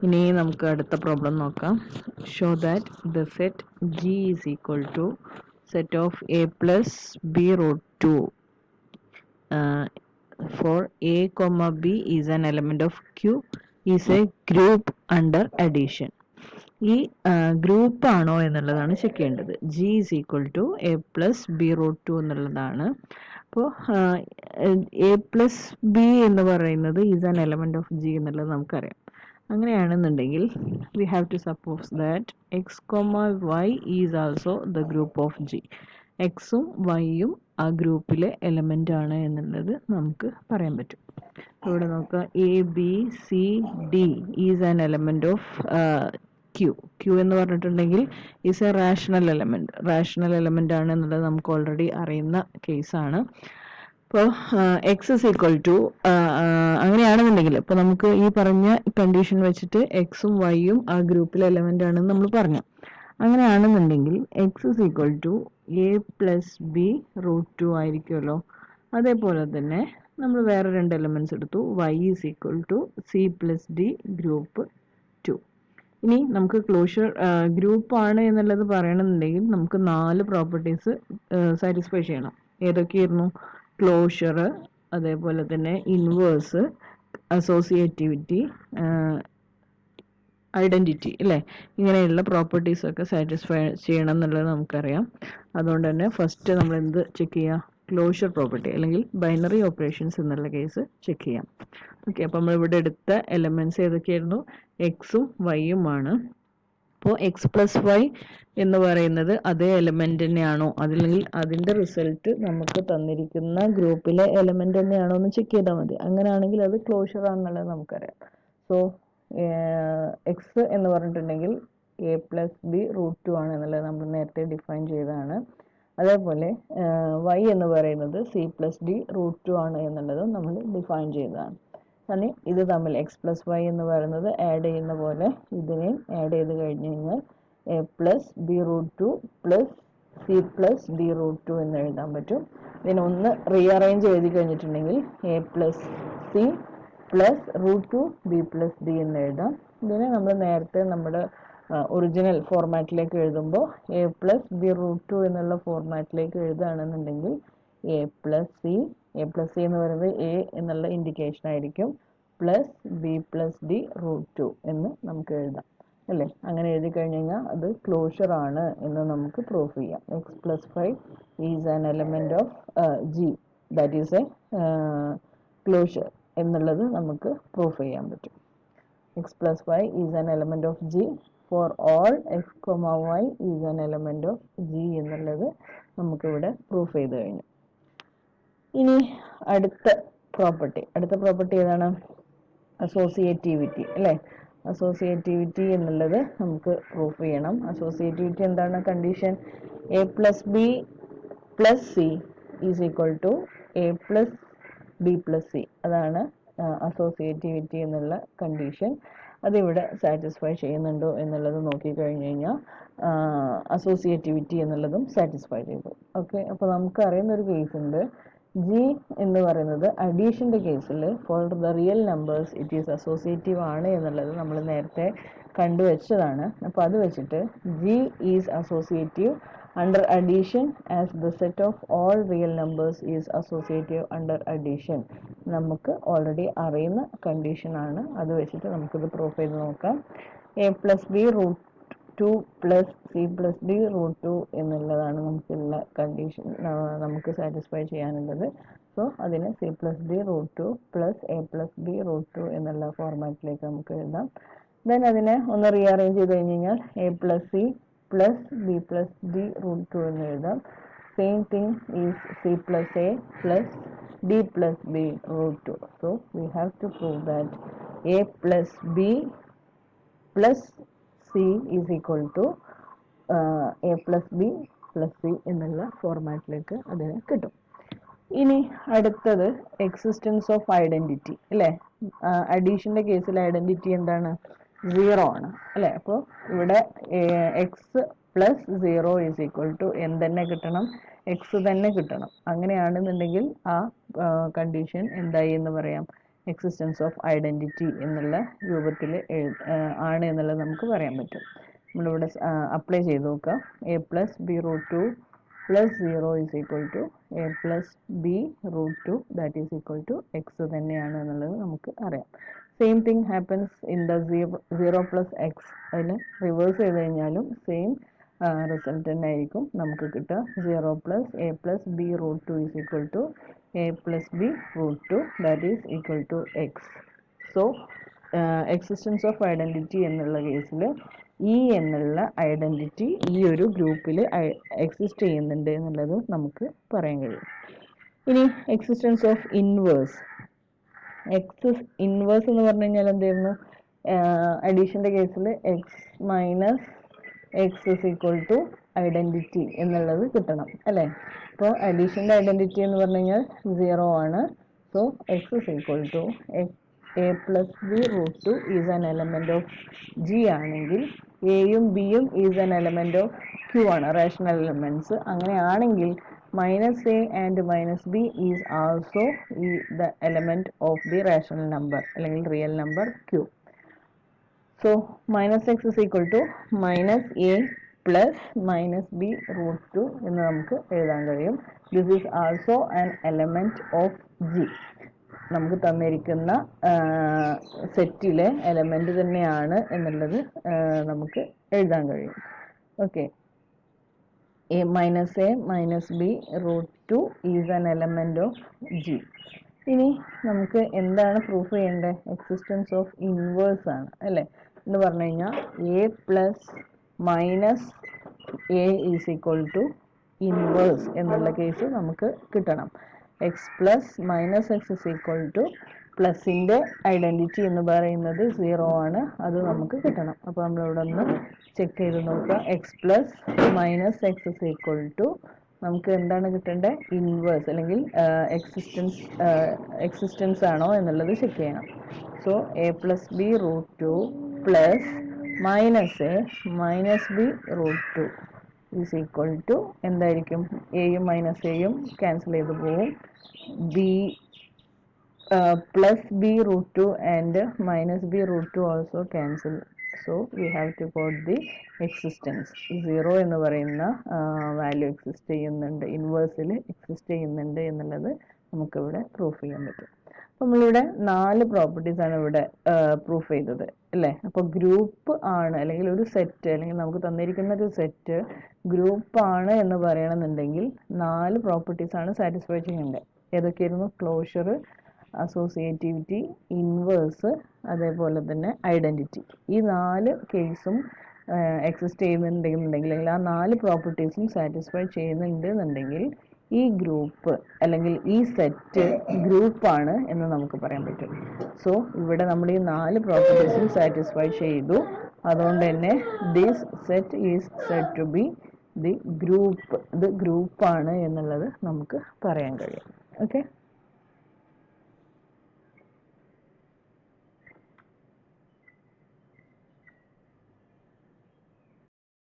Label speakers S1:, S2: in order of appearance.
S1: ഇനി നമുക്ക് അടുത്ത പ്രോബ്ലം നോക്കാം. Show that the set G is equal to set of A plus B root two for a comma b is an element of q is a group under addition. ഈ group ആണോ എന്നുള്ളതാണ് check ചെയ്യേണ്ടത്. G is equal to A plus B root two എന്നുള്ളതാണ്. അപ്പോൾ A plus B എന്ന് പറയുന്നത് is an element of G എന്നുള്ളത് നമുക്കറിയാം. അങ്ങനെയാണെന്നുണ്ടെങ്കിൽ we have to suppose that X comma Y is also the group of G. എക്സും വൈയും ആ ഗ്രൂപ്പിലെ എലമെന്റ് ആണ് എന്നുള്ളത് നമുക്ക് പറയാൻ പറ്റും. ഇവിടെ നോക്കുക, A B C D is an element of Q. Q എന്ന് പറഞ്ഞിട്ടുണ്ടെങ്കിൽ ഈസ് എ റാഷണൽ എലമെന്റ് ആണ് എന്നുള്ളത് നമുക്ക് ഓൾറെഡി അറിയുന്ന കേസാണ്. ഇപ്പോൾ എക്സ് ഇസ് ഈക്വൽ ടു അങ്ങനെയാണെന്നുണ്ടെങ്കിൽ ഇപ്പോൾ നമുക്ക് ഈ പറഞ്ഞ കണ്ടീഷൻ വെച്ചിട്ട് എക്സും വൈയും ആ ഗ്രൂപ്പിലെ എലമെന്റ് ആണെന്ന് നമ്മൾ പറഞ്ഞു. അങ്ങനെയാണെന്നുണ്ടെങ്കിൽ X is equal to A plus B root two ആയിരിക്കുമല്ലോ. അതേപോലെ തന്നെ നമ്മൾ വേറെ രണ്ട് എലമെന്റ്സ് എടുത്തു, Y is equal to C plus D group two. ഇനി നമുക്ക് ക്ലോഷർ ഗ്രൂപ്പ് ആണ് എന്നുള്ളത് പറയണമെന്നുണ്ടെങ്കിൽ നമുക്ക് 4 പ്രോപ്പർട്ടീസ് സാറ്റിസ്ഫൈ ചെയ്യണം. ഏതൊക്കെയായിരുന്നു? ക്ലോഷർ, അതേപോലെ തന്നെ ഇൻവേഴ്സ്, അസോസിയേറ്റിവിറ്റി, ഐഡന്റിറ്റി, അല്ലേ? ഇങ്ങനെയുള്ള പ്രോപ്പർട്ടീസ് ഒക്കെ സാറ്റിസ്ഫൈ ചെയ്യണം എന്നുള്ളത് നമുക്കറിയാം. അതുകൊണ്ട് തന്നെ ഫസ്റ്റ് നമ്മൾ എന്ത് ചെക്ക് ചെയ്യാം? ക്ലോഷർ പ്രോപ്പർട്ടി അല്ലെങ്കിൽ ബൈനറി ഓപ്പറേഷൻസ് എന്നുള്ള കേസ് ചെക്ക് ചെയ്യാം. ഓക്കെ, അപ്പോൾ നമ്മൾ ഇവിടെ എടുത്ത എലമെന്റ്സ് ഏതൊക്കെയായിരുന്നു? എക്സും വൈയും ആണ്. അപ്പോൾ എക്സ് പ്ലസ് വൈ എന്ന് പറയുന്നത് അതേ എലമെന്റ് തന്നെയാണോ, അതല്ലെങ്കിൽ അതിന്റെ റിസൾട്ട് നമുക്ക് തന്നിരിക്കുന്ന ഗ്രൂപ്പിലെ എലമെന്റ് തന്നെയാണോ എന്ന് ചെക്ക് ചെയ്താൽ മതി. അങ്ങനെയാണെങ്കിൽ അത് ക്ലോഷർ ആണെന്നുള്ളത് നമുക്കറിയാം. സോ എക്സ് എന്ന് പറഞ്ഞിട്ടുണ്ടെങ്കിൽ A plus B root two ആണ് എന്നുള്ളത് നമ്മൾ നേരത്തെ ഡിഫൈൻ ചെയ്തതാണ്. അതേപോലെ വൈ എന്ന് പറയുന്നത് C plus D root two ആണ് എന്നുള്ളതും നമ്മൾ ഡിഫൈൻ ചെയ്തതാണ്. അങ്ങനെ ഇത് തമ്മിൽ എക്സ് പ്ലസ് വൈ എന്ന് പറയുന്നത് ആഡ് ചെയ്യുന്ന പോലെ ഇതിനെയും ആഡ് ചെയ്ത് കഴിഞ്ഞ് കഴിഞ്ഞാൽ A plus B root two plus C plus D root two എന്ന് എഴുതാൻ പറ്റും. ഇതിനൊന്ന് റീഅറേഞ്ച് എഴുതി കഴിഞ്ഞിട്ടുണ്ടെങ്കിൽ A plus C plus root two B plus D എന്ന് എഴുതാം. ഇതിനെ നമ്മൾ നേരത്തെ നമ്മുടെ ഒറിജിനൽ ഫോർമാറ്റിലേക്ക് എഴുതുമ്പോൾ A plus B root two എന്നുള്ള ഫോർമാറ്റിലേക്ക് എഴുതുകയാണെന്നുണ്ടെങ്കിൽ എ പ്ലസ് സി എന്ന് പറയുന്നത് എ എന്നുള്ള ഇൻഡിക്കേഷൻ ആയിരിക്കും, plus B plus D root two എന്ന് നമുക്ക് എഴുതാം, അല്ലേ? അങ്ങനെ എഴുതി കഴിഞ്ഞ് കഴിഞ്ഞാൽ അത് ക്ലോഷർ ആണ് എന്ന് നമുക്ക് പ്രൂഫ് ചെയ്യാം. X plus five is an element of G, that is a closure എന്നുള്ളത് നമുക്ക് പ്രൂഫ് ചെയ്യാൻ പറ്റും. X plus Y is an element of G for all X comma Y is an element of G എന്നുള്ളത് നമുക്കിവിടെ proof ചെയ്ത് കഴിഞ്ഞു. ഇനി അടുത്ത പ്രോപ്പർട്ടി ഏതാണ്? അസോസിയേറ്റിവിറ്റി, അല്ലേ? അസോസിയേറ്റിവിറ്റി എന്നുള്ളത് നമുക്ക് പ്രൂഫ് ചെയ്യണം. അസോസിയേറ്റിവിറ്റി എന്താണ്? Condition A plus B plus C is equal to A plus B plus C. അതാണ് അസോസിയേറ്റിവിറ്റി എന്നുള്ള കണ്ടീഷൻ. അതിവിടെ സാറ്റിസ്ഫൈ ചെയ്യുന്നുണ്ടോ എന്നുള്ളത് നോക്കിക്കഴിഞ്ഞ് കഴിഞ്ഞാൽ അസോസിയേറ്റിവിറ്റി എന്നുള്ളതും സാറ്റിസ്ഫൈ ചെയ്തു. ഓക്കെ, അപ്പോൾ നമുക്ക് അറിയുന്ന ഒരു കേസ് ഉണ്ട്. ജി എന്ന് പറയുന്നത് അഡീഷന്റെ കേസിൽ for the real numbers it is associative ആണ് എന്നുള്ളത് നമ്മൾ നേരത്തെ കണ്ടുവച്ചതാണ്. അപ്പോൾ അത് വെച്ചിട്ട് G is associative under addition as the set of all real numbers is associative under addition. നമുക്ക് ഓൾറെഡി അറിയുന്ന കണ്ടീഷൻ ആണ്. അത് വെച്ചിട്ട് നമുക്കിത് പ്രൂഫ് ചെയ്ത് നോക്കാം. A plus B root two plus C plus D root two എന്നുള്ളതാണ് നമുക്കുള്ള കണ്ടീഷൻ, നമുക്ക് സാറ്റിസ്ഫൈ ചെയ്യാനുള്ളത്. സോ അതിന് C plus D root two plus A plus B root two എന്നുള്ള ഫോർമാറ്റിലേക്ക് നമുക്ക് എഴുതാം. ദെൻ അതിനെ ഒന്ന് റീഅറേഞ്ച് ചെയ്ത് കഴിഞ്ഞ് കഴിഞ്ഞാൽ A plus C plus B plus D root two എന്ന് എഴുതാം. Same thing is C plus A plus D plus B root two. So we have to prove that A plus B plus C is equal to A plus B plus C എന്നുള്ള ഫോർമാറ്റിലേക്ക് അതിന് കിട്ടും. ഇനി അടുത്തത് existence of identity, അല്ലേ? അഡീഷന്റെ കേസിൽ identity എന്താണ്? 0 ആണ്, അല്ലേ? അപ്പോൾ ഇവിടെ x plus 0 is equal to എന്തെന്നെ കിട്ടണം? എക്സ് തന്നെ കിട്ടണം. അങ്ങനെയാണെന്നുണ്ടെങ്കിൽ ആ കണ്ടീഷൻ എന്തായി എന്ന് പറയാം? എക്സിസ്റ്റൻസ് ഓഫ് ഐഡൻറ്റിറ്റി എന്നുള്ള രൂപത്തിൽ ആണ് എന്നുള്ളത് നമുക്ക് പറയാൻ പറ്റും. നമ്മളിവിടെ അപ്ലൈ ചെയ്ത് നോക്കാം. A plus B root two plus 0 is equal to A plus B root two that is equal to X തന്നെയാണ് എന്നുള്ളത് നമുക്ക് അറിയാം. Same thing happens in the zero plus X. അതിന് റിവേഴ്സ് ചെയ്ത് കഴിഞ്ഞാലും സെയിം റിസൾട്ട് തന്നെ ആയിരിക്കും നമുക്ക് കിട്ടുക. 0 plus A plus B root two is equal to A plus B root two that is equal to X. So existence of identity എന്നുള്ള കേസിൽ E എന്നുള്ള ഐഡൻറ്റിറ്റി ഈ ഒരു ഗ്രൂപ്പിൽ എക്സിസ്റ്റ് ചെയ്യുന്നുണ്ട് എന്നുള്ളത് നമുക്ക് പറയാൻ കഴിയും. ഇനി എക്സിസ്റ്റൻസ് ഓഫ് ഇൻവേഴ്സ്. ഇൻവേഴ്സ് എന്ന് പറഞ്ഞു കഴിഞ്ഞാൽ എന്തായിരുന്നു? അഡീഷൻ്റെ കേസിൽ X minus X is equal to identity എന്നുള്ളത് കിട്ടണം അല്ലേ? അപ്പോൾ അഡീഷൻ്റെ ഐഡൻറ്റിറ്റി എന്ന് പറഞ്ഞു കഴിഞ്ഞാൽ 0 ആണ്. So x is equal to A plus B root two is an element of G ആണെങ്കിൽ എയും ബിയും is an element of Q ആണ്, റേഷണൽ എലമെൻറ്റ്സ്. അങ്ങനെയാണെങ്കിൽ minus a and minus b is also the element of the rational number അല്ലെങ്കിൽ real number Q. So minus X is equal to minus a plus minus B root two എന്ന് നമുക്ക് എഴുതാൻ കഴിയും. This is also an element of G. നമുക്ക് തന്നിരിക്കുന്ന സെറ്റിലെ element തന്നെയാണ് എന്നുള്ളത് നമുക്ക് എഴുതാൻ കഴിയും. Okay, A minus B root two is an element of G. ഇനി നമുക്ക് എന്താണ് പ്രൂഫ് ചെയ്യേണ്ടത്? എക്സിസ്റ്റൻസ് ഓഫ് ഇൻവേഴ്സ് ആണ് അല്ലേ? എന്ന് പറഞ്ഞു കഴിഞ്ഞാൽ A plus minus a is equal to inverse എന്നുള്ള കേസ് നമുക്ക് കിട്ടണം. X plus minus X is equal to പ്ലസിൻ്റെ ഐഡൻറ്റിറ്റി എന്ന് പറയുന്നത് 0 ആണ്. അത് നമുക്ക് കിട്ടണം. അപ്പോൾ നമ്മളിവിടെ ഒന്ന് ചെക്ക് ചെയ്ത് നോക്കുക. X plus minus X is equal to നമുക്ക് എന്താണ് കിട്ടേണ്ടത്? ഇൻവേഴ്സ് അല്ലെങ്കിൽ എക്സിസ്റ്റൻസ് ആണോ എന്നുള്ളത് ചെക്ക് ചെയ്യണം. So A plus B root two plus minus A minus B root two is equal to എന്തായിരിക്കും? എയും മൈനസ് എയും ക്യാൻസൽ ചെയ്ത് പോവും. B plus B root two and minus B root two also cancel. So we have to got the existence. 0 എന്ന് പറയുന്ന value exist ചെയ്യുന്നുണ്ട്, ഇൻവേഴ്സിൽ exist ചെയ്യുന്നുണ്ട് എന്നുള്ളത് നമുക്കിവിടെ പ്രൂഫ് ചെയ്യാൻ പറ്റും. നമ്മളിവിടെ 4 പ്രോപ്പർട്ടീസാണ് ഇവിടെ പ്രൂഫ് ചെയ്തത് അല്ലേ? അപ്പോൾ ഗ്രൂപ്പ് ആണ് അല്ലെങ്കിൽ ഒരു സെറ്റ് അല്ലെങ്കിൽ നമുക്ക് തന്നിരിക്കുന്ന ഒരു സെറ്റ് ഗ്രൂപ്പ് ആണ് എന്ന് പറയണമെന്നുണ്ടെങ്കിൽ 4 പ്രോപ്പർട്ടീസാണ് സാറ്റിസ്ഫൈ ചെയ്യേണ്ടത്. ഏതൊക്കെയായിരുന്നു? ക്ലോഷർ, അസോസിയേറ്റിവിറ്റി, ഇൻവേഴ്സ്, അതേപോലെ തന്നെ ഐഡൻറ്റിറ്റി. ഈ 4 കേസും എക്സിസ്റ്റ് ചെയ്യുന്നുണ്ടെന്നുണ്ടെങ്കിൽ അല്ലെങ്കിൽ ആ 4 പ്രോപ്പർട്ടീസും സാറ്റിസ്ഫൈ ചെയ്യുന്നുണ്ട് എന്നുണ്ടെങ്കിൽ ഈ ഗ്രൂപ്പ് അല്ലെങ്കിൽ ഈ സെറ്റ് ഗ്രൂപ്പാണ് എന്ന് നമുക്ക് പറയാൻ പറ്റും. സോ ഇവിടെ നമ്മൾ ഈ 4 പ്രോപ്പർട്ടീസും സാറ്റിസ്ഫൈ ചെയ്തു. അതുകൊണ്ട് തന്നെ this set is said to be the group. ഇത് ഗ്രൂപ്പാണ് എന്നുള്ളത് നമുക്ക് പറയാൻ കഴിയും. ഓക്കെ.